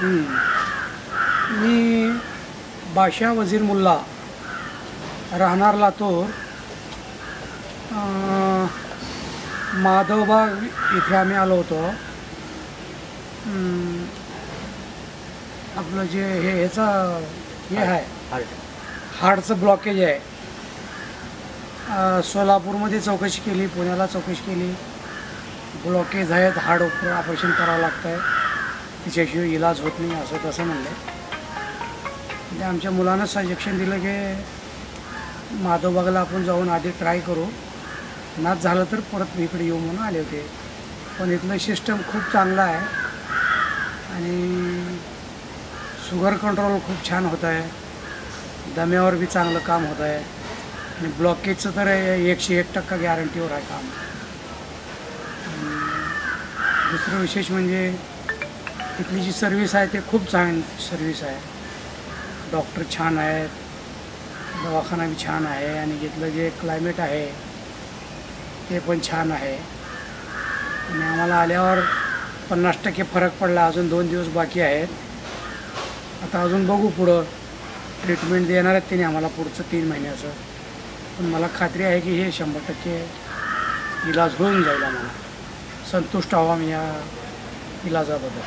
मी बादशाह वजीर मुल्ला, राहणार लातूर, माधवबाग इथे आम्ही आलो होतो. आपलं जे ह्याचं हे आहे, हार्टचं ब्लॉकेज आहे. सोलापूरमध्ये चौकशी केली, पुण्याला चौकशी केली. ब्लॉकेज आहेत, हार्ट ऑपरेशन करावं लागतं आहे, तिच्याशिवाय इलाज होत नाही असं तसं म्हणलं. म्हणजे आमच्या मुलानं सजेशन दिलं की माधवबागला आपण जाऊन आधी ट्राय करू, नाच झालं तर परत मी इकडे येऊ म्हणून आले होते. पण इथलं सिस्टम खूप चांगलं आहे आणि शुगर कंट्रोल खूप छान होत आहे, दम्यावर बी चांगलं काम होत आहे आणि ब्लॉकेजचं तर 101% गॅरंटीवर आहे काम. दुसरं विशेष म्हणजे इथली जी सर्विस आहे ते खूप चांगली सर्विस आहे. डॉक्टर छान आहेत, दवाखाना बी छान आहे आणि इथलं जे क्लायमेट आहे ते पण छान आहे. आणि आम्हाला आल्यावर 50% फरक पडला. अजून 2 दिवस बाकी आहेत. आता अजून बघू पुढं ट्रीटमेंट देणार आहेत त्याने आम्हाला पुढचं 3 महिन्याचं. पण मला खात्री आहे की हे 100% इलाज होऊन जाईल. आम्हाला संतुष्ट व्हावा मी या इलाजाबद्दल.